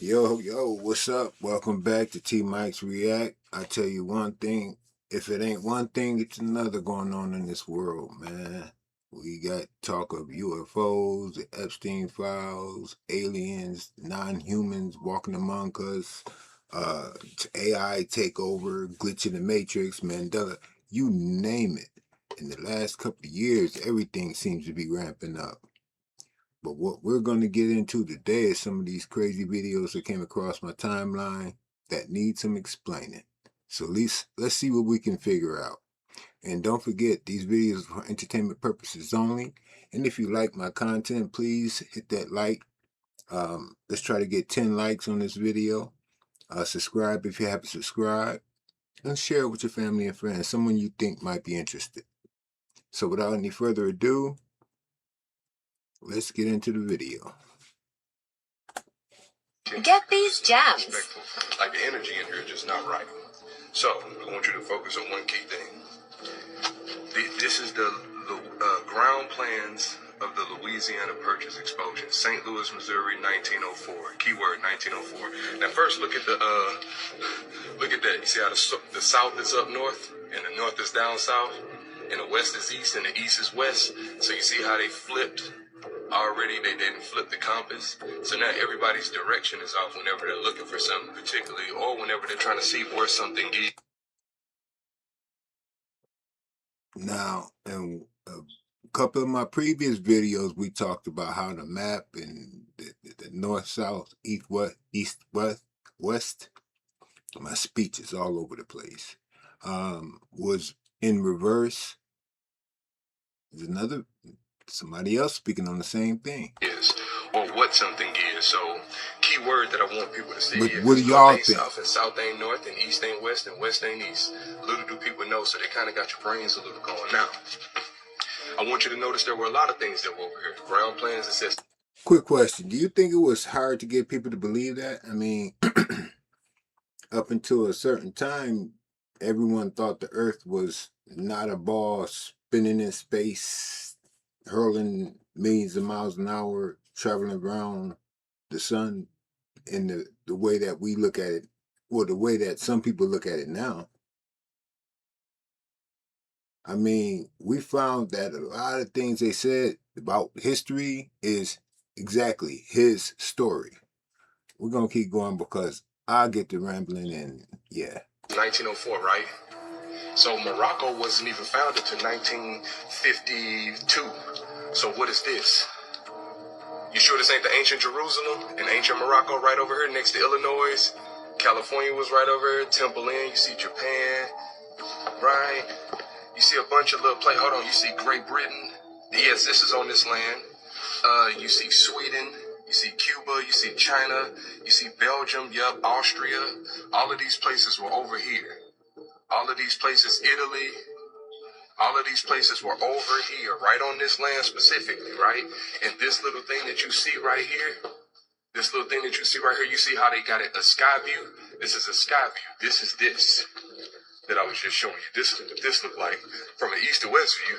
Yo, what's up? Welcome back to TMic's React. I tell you one thing, if it ain't one thing, it's another going on in this world, man. We got talk of UFOs, the Epstein files, aliens, non-humans walking among us, AI takeover, glitch in the matrix, Mandela, you name it. In the last couple of years, everything seems to be ramping up. But what we're going to get into today is some of these crazy videos that came across my timeline that need some explaining. So let's see what we can figure out. And don't forget, these videos are for entertainment purposes only. And if you like my content, please hit that like. Let's try to get 10 likes on this video. Subscribe if you haven't subscribed. And share it with your family and friends, someone you think might be interested. So without any further ado, let's get into the video. Get these gems. Like the energy in here is just not right. So I want you to focus on one key thing. This is the ground plans of the Louisiana Purchase explosion, St. Louis, Missouri, 1904. Keyword 1904. Now first look at that. You see how the south is up north and the north is down south, and the west is east and the east is west. So you see how they flipped. Already they didn't flip the compass, so now everybody's direction is off whenever they're looking for something particularly, or whenever they're trying to see where something is. Now, in a couple of my previous videos, we talked about how the map and the north, south, east, west. My speech is all over the place. Was in reverse. There's somebody else speaking on the same thing. Is, or what something is. So, key word that I want people to see but is what do y'all think? South and south ain't north and east ain't west and west ain't east. Little do people know, so they kind of got your brains a little going. Now, I want you to notice there were a lot of things that were over here. Ground plans and says. Quick question. Do you think it was hard to get people to believe that? I mean, up until a certain time, everyone thought the earth was not a ball spinning in space, hurling millions of miles an hour, traveling around the sun in the way that we look at it, or the way that some people look at it now. I mean, we found that a lot of things they said about history is exactly his story. We're going to keep going because I get to rambling and yeah. 1904, right? So Morocco wasn't even founded till 1952. So what is this? You sure this ain't the ancient Jerusalem and ancient Morocco right over here next to Illinois? California was right over here. Temple Inn. You see Japan, right? You see a bunch of little hold on. You see Great Britain. Yes, this is on this land. You see Sweden. You see Cuba. You see China. You see Belgium. Yup, Austria. All of these places were over here. All of these places, Italy. All of these places were over here, right on this land specifically, right? And this little thing that you see right here, you see how they got it a sky view? This is a sky view. This is this that I was just showing you. This is what this looked like from an east to west view.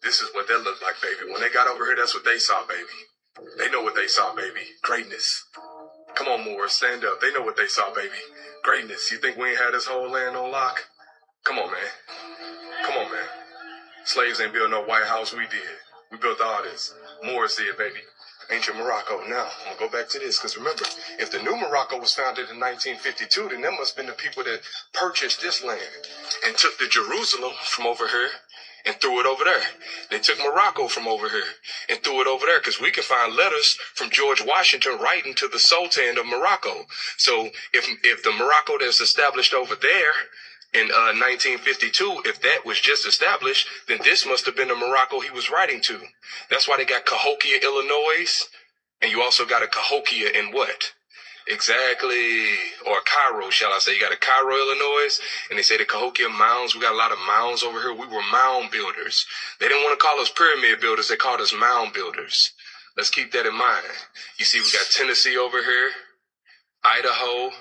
This is what that looked like, baby. When they got over here, that's what they saw, baby. They know what they saw, baby. Greatness. Come on, Moors, stand up. They know what they saw, baby. Greatness. You think we ain't had this whole land on lock? Come on, man. Come on, man. Slaves ain't built no White House. We did. We built all this. Moors did, baby. Ancient Morocco. Now, I'm going to go back to this, because remember, if the new Morocco was founded in 1952, then there must have been the people that purchased this land and took the Jerusalem from over here and threw it over there. They took Morocco from over here and threw it over there, because we can find letters from George Washington writing to the Sultan of Morocco. So if the Morocco that's established over there in 1952, if that was just established, then this must have been the Morocco he was writing to. That's why they got Cahokia, Illinois, and you also got a Cahokia in what? Exactly, or Cairo, shall I say. You got a Cairo, Illinois, and they say the Cahokia mounds. We got a lot of mounds over here. We were mound builders. They didn't want to call us pyramid builders. They called us mound builders. Let's keep that in mind. You see, we got Tennessee over here, Idaho,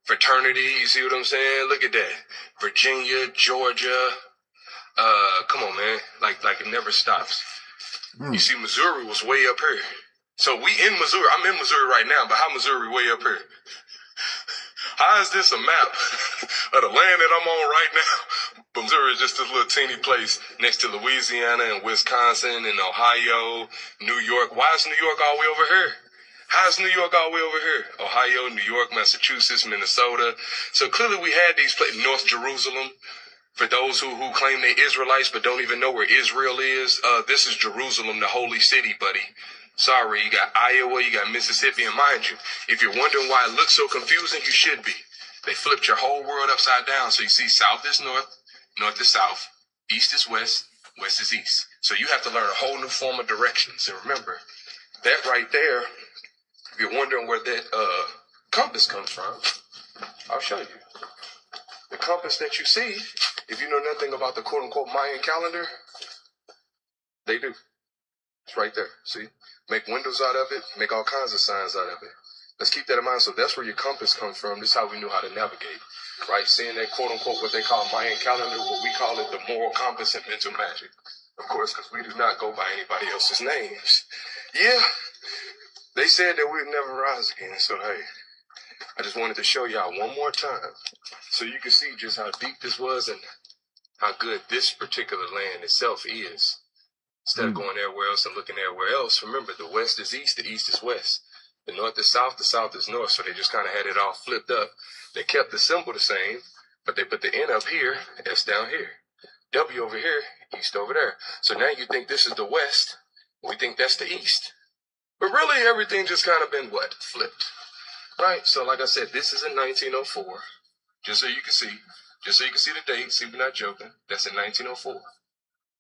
fraternity, you see what I'm saying? Look at that. Virginia, Georgia. Come on, man. Like it never stops. You see, Missouri was way up here. So we in Missouri. I'm in Missouri right now, but how Missouri way up here? How is this a map of the land that I'm on right now? But Missouri is just this little teeny place next to Louisiana and Wisconsin and Ohio, New York. Why is New York all the way over here? How is New York all the way over here? Ohio, New York, Massachusetts, Minnesota. So clearly we had these places. North Jerusalem. For those who claim they're Israelites but don't even know where Israel is, this is Jerusalem, the holy city, buddy. Sorry, you got Iowa, you got Mississippi, and mind you, if you're wondering why it looks so confusing, you should be. They flipped your whole world upside down. So you see south is north, north is south, east is west, west is east. So you have to learn a whole new form of directions. And remember, that right there, if you're wondering where that compass comes from, I'll show you. The compass that you see, if you know nothing about the quote-unquote Mayan calendar, they do. It's right there. See? Make windows out of it. Make all kinds of signs out of it. Let's keep that in mind. So that's where your compass comes from. This is how we knew how to navigate. Right? Seeing that quote-unquote what they call Mayan calendar, what we call it the moral compass and mental magic. Of course, because we do not go by anybody else's names. Yeah. They said that we'd never rise again. So, hey, I just wanted to show y'all one more time so you can see just how deep this was and how good this particular land itself is. Instead of going everywhere else and looking everywhere else, remember, the west is east, the east is west. The north is south, the south is north. So they just kind of had it all flipped up. They kept the symbol the same, but they put the N up here, S down here. W over here, east over there. So now you think this is the west, we think that's the east. But really everything just kind of been what? Flipped. Right? So like I said, this is in 1904. Just so you can see. Just so you can see the date. See, we're not joking. That's in 1904.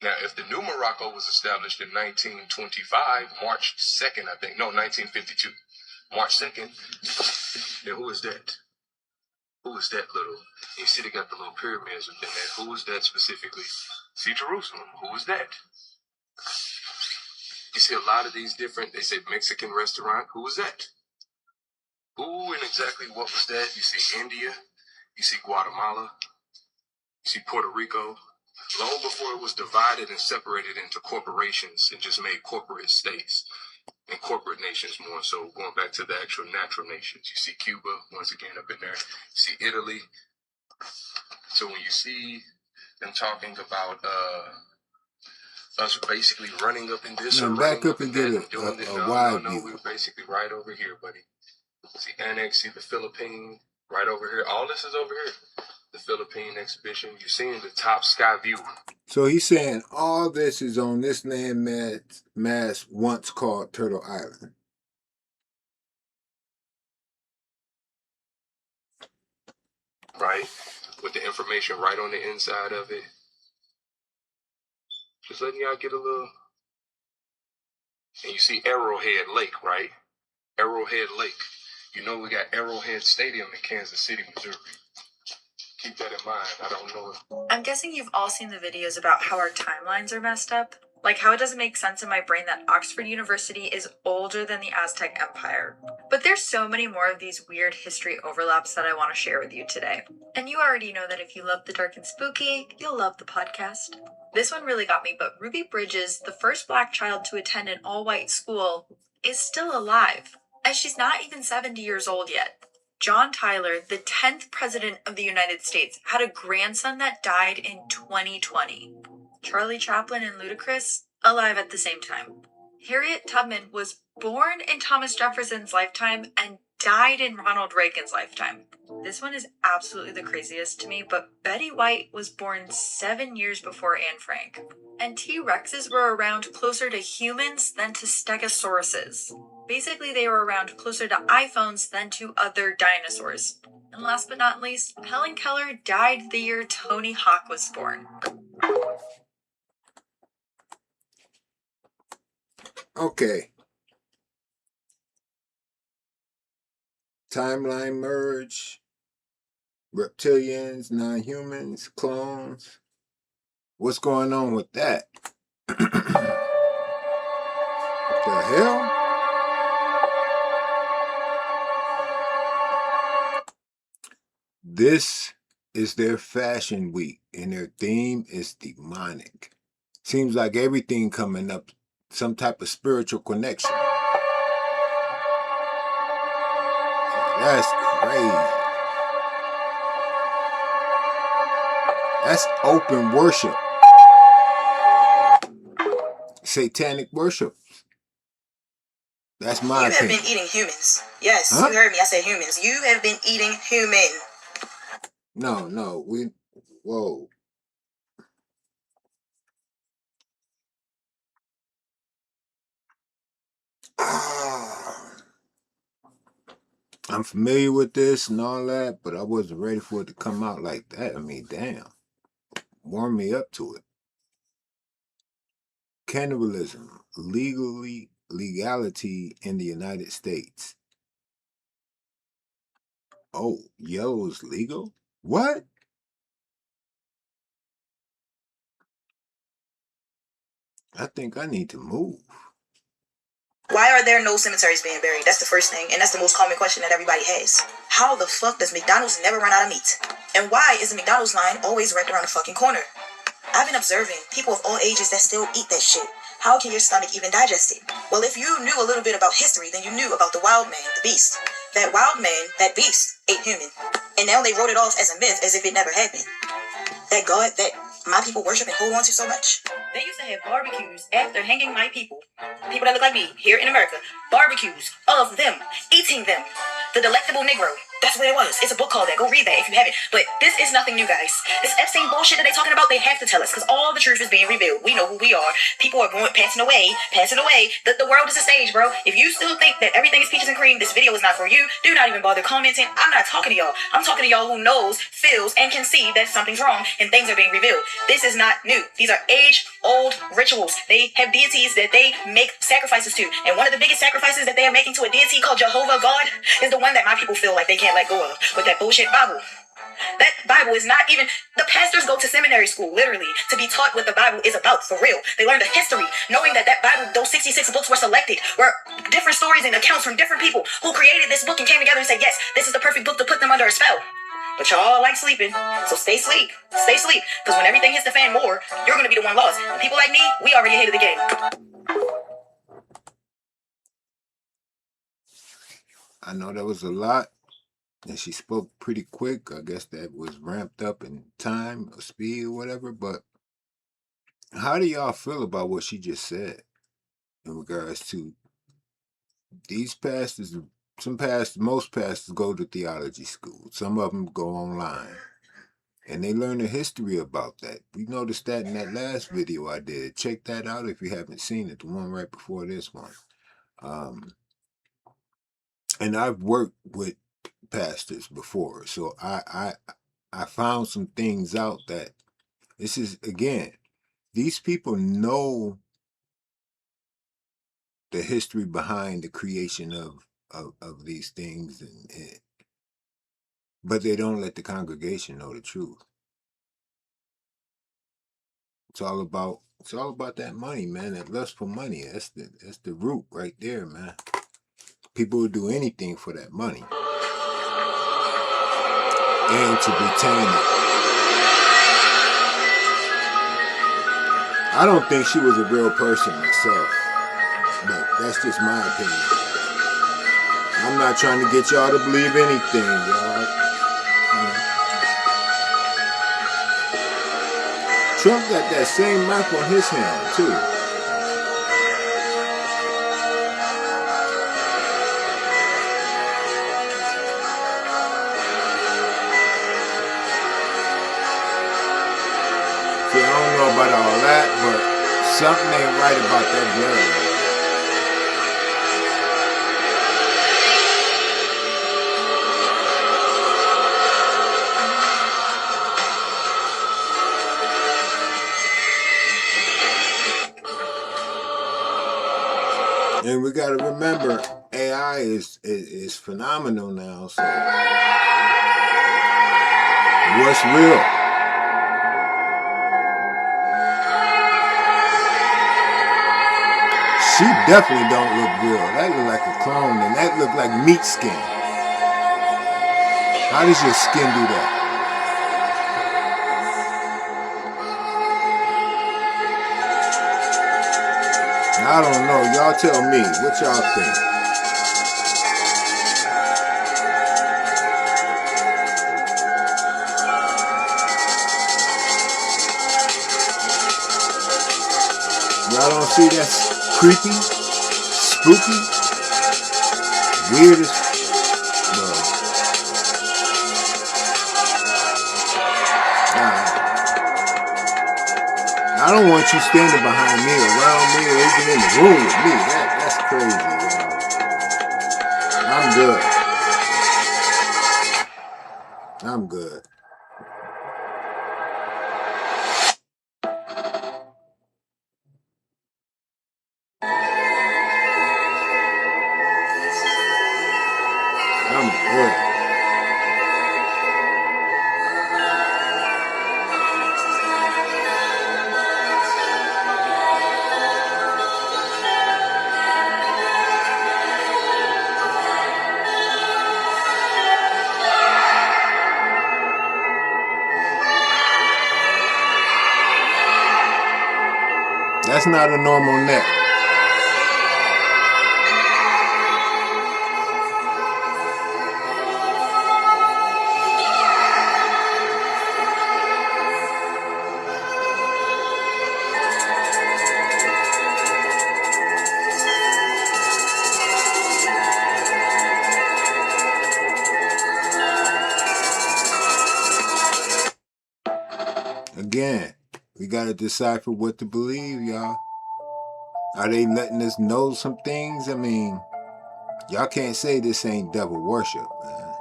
Now, if the new Morocco was established in 1925, March 2nd, I think. No, 1952. March 2nd. Then who is that? Who is that little? You see they got the little pyramids within that. Who is that specifically? See, Jerusalem. Who is that? You see a lot of these different, they say Mexican restaurant. Who is that? Who and exactly what was that? You see India. You see Guatemala. You see Puerto Rico. Long before it was divided and separated into corporations and just made corporate states and corporate nations more so, going back to the actual natural nations. You see Cuba, once again, up in there. You see Italy. So when you see them talking about us basically running up in this Now or back running up and get a wide view. we're basically right over here, buddy. See Annex, see the Philippines, right over here. All this is over here. The Philippine exhibition. You're seeing the top sky view. So he's saying all this is on this land mass once called Turtle Island. Right? With the information right on the inside of it. Just letting y'all get a little. And you see Arrowhead Lake, right? Arrowhead Lake. You know we got Arrowhead Stadium in Kansas City, Missouri. Keep that in mind. I don't know if... I'm guessing you've all seen the videos about how our timelines are messed up. Like how it doesn't make sense in my brain that Oxford University is older than the Aztec Empire. But there's so many more of these weird history overlaps that I want to share with you today. And you already know that if you love the dark and spooky, you'll love the podcast. This one really got me, but Ruby Bridges, the first Black child to attend an all-white school, is still alive. And she's not even 70 years old yet. John Tyler, the 10th president of the United States, had a grandson that died in 2020. Charlie Chaplin and Ludacris, alive at the same time. Harriet Tubman was born in Thomas Jefferson's lifetime and died in Ronald Reagan's lifetime. This one is absolutely the craziest to me, but Betty White was born 7 years before Anne Frank. And T-Rexes were around closer to humans than to stegosauruses. Basically, they were around closer to iPhones than to other dinosaurs. And last but not least, Helen Keller died the year Tony Hawk was born. Okay. Timeline merge. Reptilians, non-humans, clones. What's going on with that? The hell? This is their fashion week, and their theme is demonic. Seems like everything coming up, some type of spiritual connection. That's crazy. That's open worship. Satanic worship. That's my opinion. You have been eating humans. Yes, you heard me. I said humans. You have been eating human. No, whoa. I'm familiar with this and all that, but I wasn't ready for it to come out like that. I mean, damn. Warm me up to it. Cannibalism, legality in the United States. Oh, yellow is legal? What? I think I need to move. Why are there no cemeteries being buried? That's the first thing, and that's the most common question that everybody has. How the fuck does McDonald's never run out of meat? And why is the McDonald's line always right around the fucking corner? I've been observing people of all ages that still eat that shit. How can your stomach even digest it? Well, if you knew a little bit about history, then you knew about the wild man, the beast. That wild man, that beast, ate human. And now they wrote it off as a myth as if it never happened. That God that my people worship and hold on to so much. They used to have barbecues after hanging my people that look like me here in America. Barbecues of them, eating them. The Delectable Negro. That's what it was. It's a book called that. Go read that if you haven't. But this is nothing new, guys. This Epstein bullshit that they talking about, they have to tell us because all the truth is being revealed. We know who we are. People are passing away. The world is a stage, bro. If you still think that everything is peaches and cream, this video is not for you. Do not even bother commenting. I'm not talking to y'all. I'm talking to y'all who knows, feels, and can see that something's wrong and things are being revealed. This is not new. These are age-old rituals. They have deities that they make sacrifices to. And one of the biggest sacrifices that they are making to a deity called Jehovah God is the one that my people feel like they can't let go of with that bullshit Bible. That Bible is not even... The pastors go to seminary school, literally, to be taught what the Bible is about, for real. They learn the history, knowing that Bible, those 66 books were selected, were different stories and accounts from different people who created this book and came together and said, yes, this is the perfect book to put them under a spell. But y'all like sleeping, so stay asleep. Stay asleep, because when everything hits the fan more, you're going to be the one lost. And people like me, we already ahead of the game. I know that was a lot, and she spoke pretty quick. I guess that was ramped up in time or speed or whatever, but how do y'all feel about what she just said in regards to these pastors? Most pastors go to theology school. Some of them go online, and they learn the history about that. We noticed that in that last video I did. Check that out if you haven't seen it, the one right before this one. And I've worked with pastors before, so I found some things out that this is, again, these people know the history behind the creation of these things, but they don't let the congregation know the truth. It's all about that money, man. That lust for money. That's the root right there, man. People will do anything for that money and to retain it. I don't think she was a real person myself, but that's just my opinion. I'm not trying to get y'all to believe anything, y'all. Trump got that same mic on his hand, too. See, I don't know about all that, but something ain't right about that blood. And we got to remember, AI is phenomenal now. So, what's real? She definitely don't look real. That look like a clone, and that look like meat skin. How does your skin do that? I don't know. Y'all tell me. What y'all think? Y'all don't see that's creepy, spooky, weird as well. I don't want you standing behind me, around me, or even in the room with me. That's crazy, y'all. I'm good. I'm good. I'm good. That's not a normal neck. Again, we gotta decipher what to believe, y'all. Are they letting us know some things? I mean, y'all can't say this ain't devil worship, man.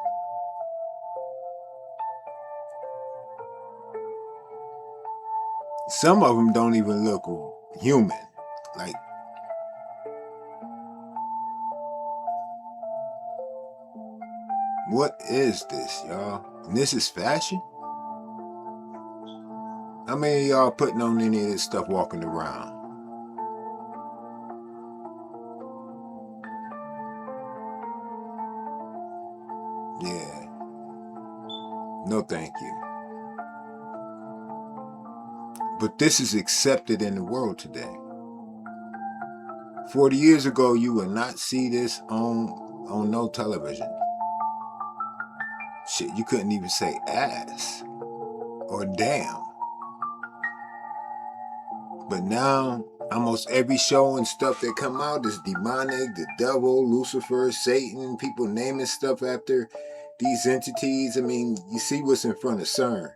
Some of them don't even look human. Like, what is this, y'all? And this is fashion? How many of y'all putting on any of this stuff walking around? Yeah. No thank you. But this is accepted in the world today. 40 years ago, you would not see this on no television. Shit, you couldn't even say ass or damn. But now, almost every show and stuff that come out is demonic, the devil, Lucifer, Satan, people naming stuff after these entities. I mean, you see what's in front of CERN.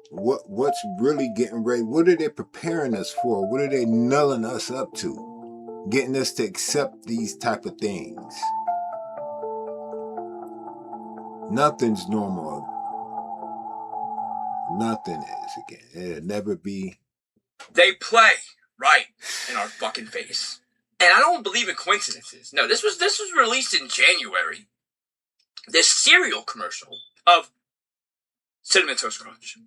What's really getting ready? What are they preparing us for? What are they nulling us up to? Getting us to accept these type of things. Nothing's normal. Nothing is again. It'll never be. They play right in our fucking face. And I don't believe in coincidences. No, this was released in January. This cereal commercial of Cinnamon Toast Crunch,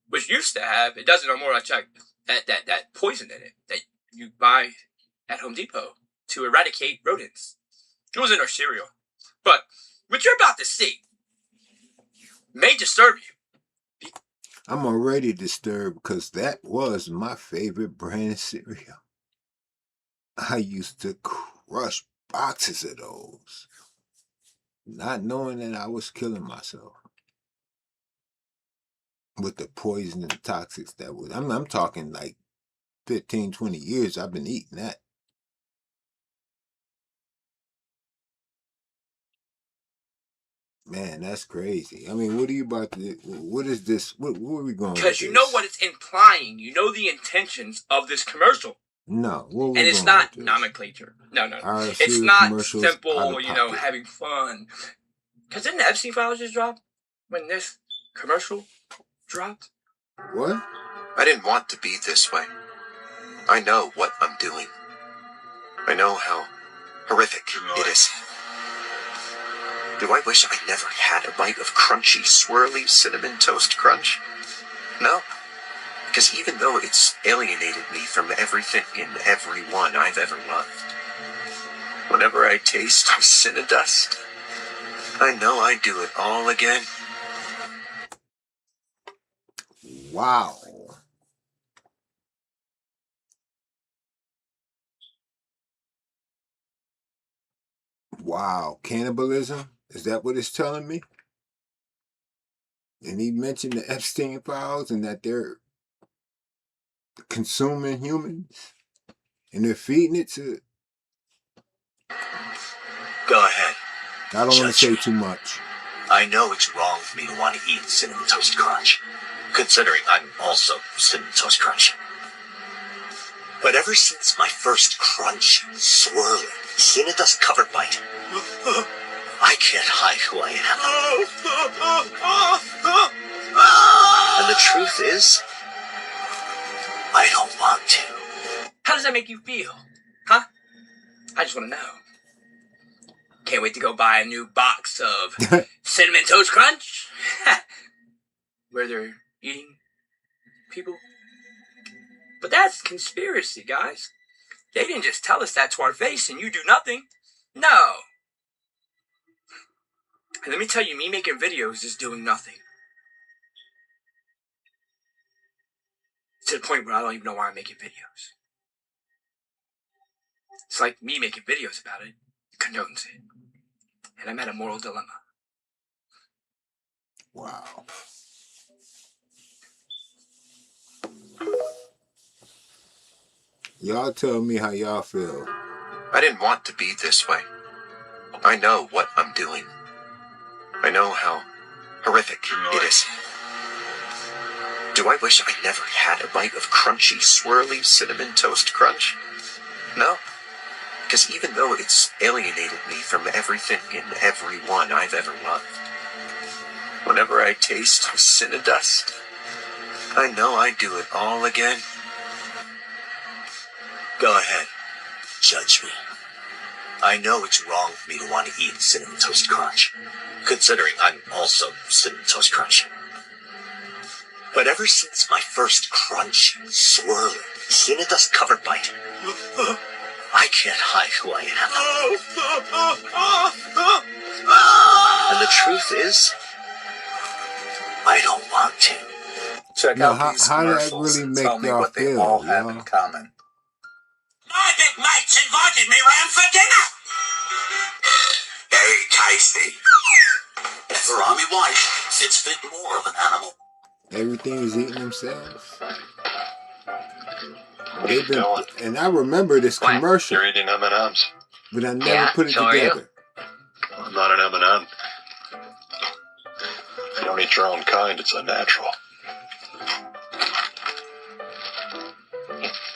which used to have, it doesn't no more, I checked, that poison in it that you buy at Home Depot to eradicate rodents. It was in our cereal. But what you're about to see may disturb you. I'm already disturbed because that was my favorite brand of cereal. I used to crush boxes of those, not knowing that I was killing myself with the poison and toxics that was. I'm talking like 15, 20 years I've been eating that. Man, that's crazy. I mean, what are you about to do? What is this? What are we going with? Because you know what it's implying. You know the intentions of this commercial. No, what we and it's going not with this? nomenclature. No. Our It's cereal not commercials out simple, of you know, pocket. having fun. Because didn't the Epstein files just drop when this commercial dropped? What? I didn't want to be this way. I know what I'm doing. I know how horrific it is. Do I wish I never had a bite of crunchy, swirly cinnamon toast crunch? No. Because even though it's alienated me from everything and everyone I've ever loved, whenever I taste cinnadust, I know I'd do it all again. Wow. Wow. Cannibalism? Is that what it's telling me? And he mentioned the Epstein files and that they're consuming humans, and they're feeding it to. Go ahead. I don't want to Judge say me. too much. I know it's wrong for me to want to eat Cinnamon Toast Crunch, considering I'm also Cinnamon Toast Crunch. But ever since my first crunchy, swirly, Cinnadust covered bite, I can't hide who I am. And the truth is, I don't want to. How does that make you feel? Huh? I just want to know. Can't wait to go buy a new box of Cinnamon Toast Crunch. Where they're eating people. But that's conspiracy, guys. They didn't just tell us that to our face and you do nothing. No. And let me tell you, me making videos is doing nothing. To the point where I don't even know why I'm making videos. It's like me making videos about it condones it. And I'm at a moral dilemma. Wow. Y'all tell me how y'all feel. I didn't want to be this way. I know what I'm doing. I know how horrific it is. Do I wish I never had a bite of crunchy, swirly Cinnamon Toast Crunch? No. Because even though it's alienated me from everything and everyone I've ever loved, whenever I taste Cinnadust, I know I'd do it all again. Go ahead. Judge me. I know it's wrong for me to want to eat Cinnamon Toast Crunch, considering I'm also Cinnamon Toast Crunch. But ever since my first crunchy, swirly, Cinnadust covered bite, I can't hide who I am. And the truth is, I don't want to. Check Now, out these how that commercials really and make tell me y'all what they feel, all have in y'all? common. My big mates invited me round for dinner. Very tasty. For army wife, it's a bit more of an animal. Everything is eating themselves. They've been, and I remember this commercial, You're eating M&Ms. but I never put it together. I'm not an M&M. If you don't eat your own kind, it's unnatural.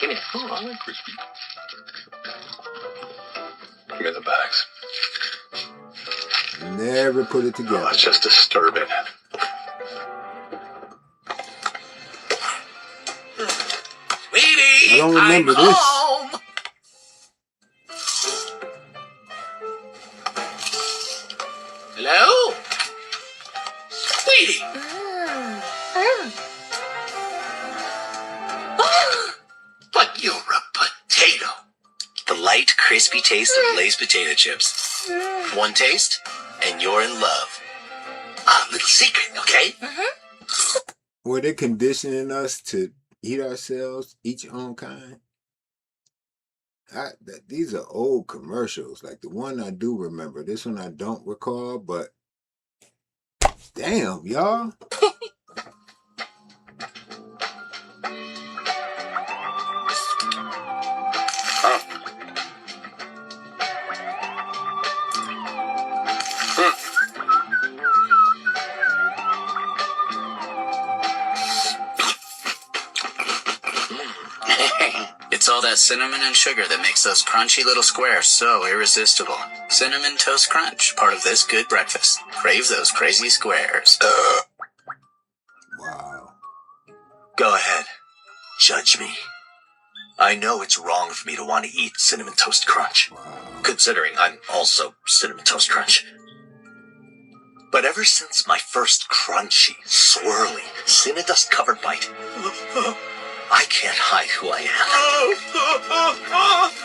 Give me that. Oh, I like crispy. Give me the bags. Never put it Oh, together. that's just disturbing. Sweetie, I don't remember I'm this. home. Hello? Sweetie. But you're a potato. The light, crispy taste of Lay's potato chips. One taste, and you're in love. A little secret, okay? Were they conditioning us to eat ourselves, eat your own kind? These are old commercials. Like the one I do remember. This one I don't recall, but damn, y'all. It's all that cinnamon and sugar that makes those crunchy little squares so irresistible. Cinnamon Toast Crunch, part of this good breakfast. Crave those crazy squares. Wow. Go ahead. Judge me. I know it's wrong for me to want to eat Cinnamon Toast Crunch, considering I'm also Cinnamon Toast Crunch. But ever since my first crunchy, swirly, Cinnadust covered bite, I can't hide who I am.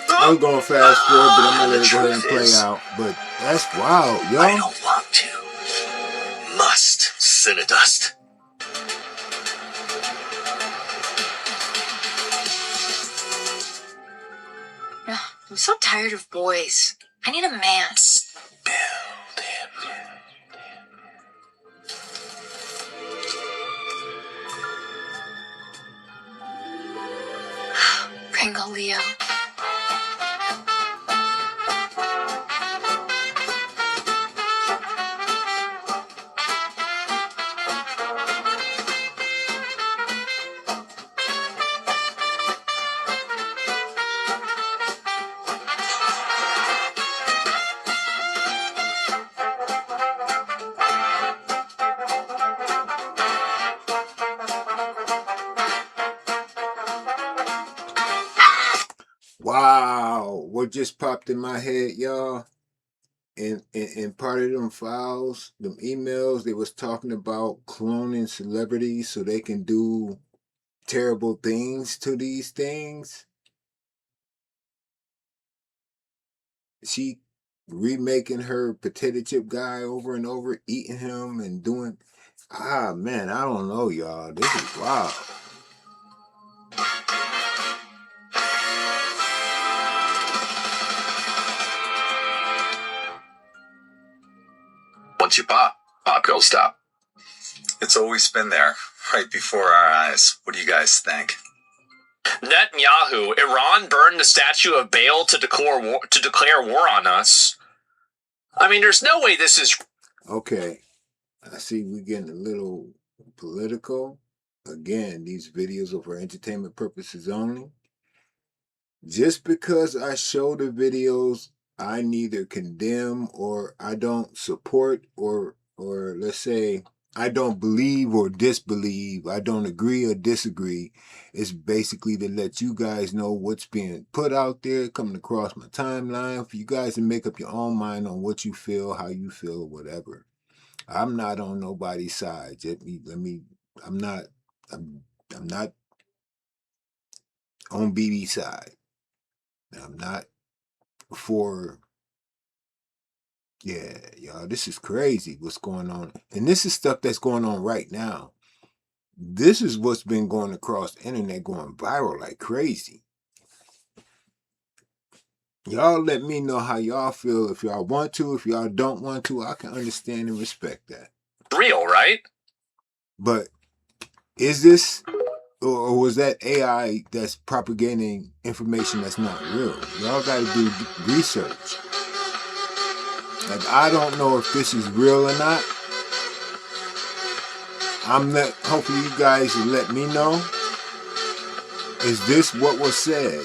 I'm going fast forward, but I'm going to let it go ahead and play out. But that's wild, I y'all. don't want to. Must Cinnadust. I'm so tired of boys. I need a man. Build him. Pringle Leo. Wow, what just popped in my head, y'all? In part of them files, them emails, they was talking about cloning celebrities so they can do terrible things to these things. She remaking her potato chip guy over and over, eating him and doing. Man, I don't know, y'all. This is wild. Once you pop, pop goes stop. It's always been there, right before our eyes. What do you guys think? Netanyahu, Iran burned the statue of Baal to declare war on us. I mean, there's no way this is... Okay, I see we're getting a little political. Again, these videos are for entertainment purposes only. Just because I show the videos, I neither condemn or I don't support or let's say I don't believe or disbelieve. I don't agree or disagree. It's basically to let you guys know what's being put out there, coming across my timeline, for you guys to make up your own mind on what you feel, how you feel, or whatever. I'm not on nobody's side. I'm not on BB's side. I'm not for, yeah, y'all, this is crazy what's going on. And this is stuff that's going on right now. This is what's been going across the internet, going viral like crazy. Y'all let me know how y'all feel. If y'all want to, if y'all don't want to, I can understand and respect that. real, right? But is this, or was that AI that's propagating information that's not real? Y'all got to do research. Like, I don't know if this is real or not. Hopefully you guys will let me know. Is this what was said?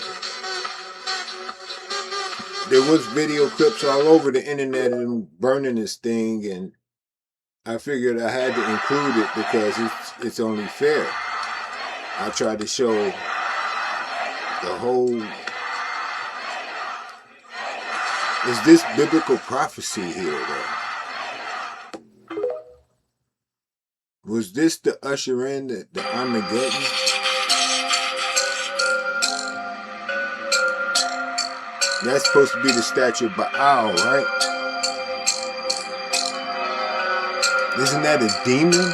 There was video clips all over the internet and burning this thing, and I figured I had to include it because it's only fair. I tried to show the whole. Is this biblical prophecy here, though? Was this the usher in the Armageddon? That's supposed to be the statue of Baal, right? Isn't that a demon?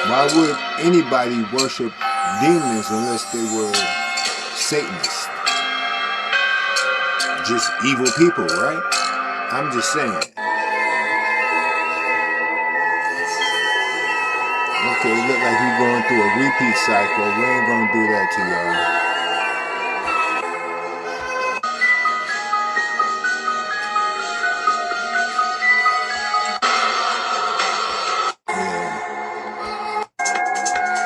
Why would anybody worship demons unless they were Satanists? Just evil people, right? I'm just saying. Okay, it look like we're going through a repeat cycle. We ain't gonna do that to y'all.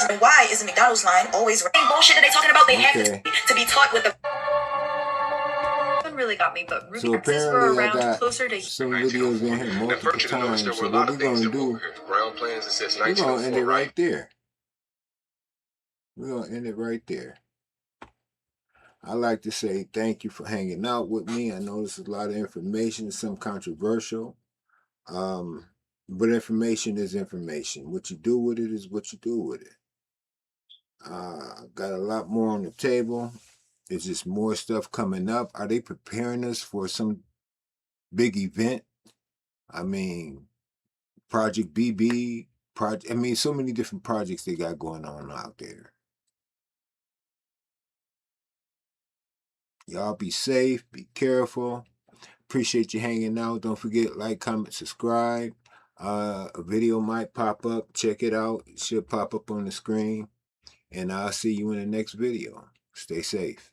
And why is the McDonald's line always running bullshit that they talking about? They have to be taught with the. One really got me, but So Rubik's were apparently I around got closer to. some videos in here multiple times. So what we're gonna do? We're gonna end it right there. We're gonna end it right there. I like to say thank you for hanging out with me. I know this is a lot of information, some controversial. But information is information. What you do with it is what you do with it. Got a lot more on the table. There's just more stuff coming up. Are they preparing us for some big event? I mean, Project BB, so many different projects they got going on out there. Y'all be safe, be careful. Appreciate you hanging out. Don't forget, like, comment, subscribe. A video might pop up. Check it out. It should pop up on the screen. And I'll see you in the next video. Stay safe.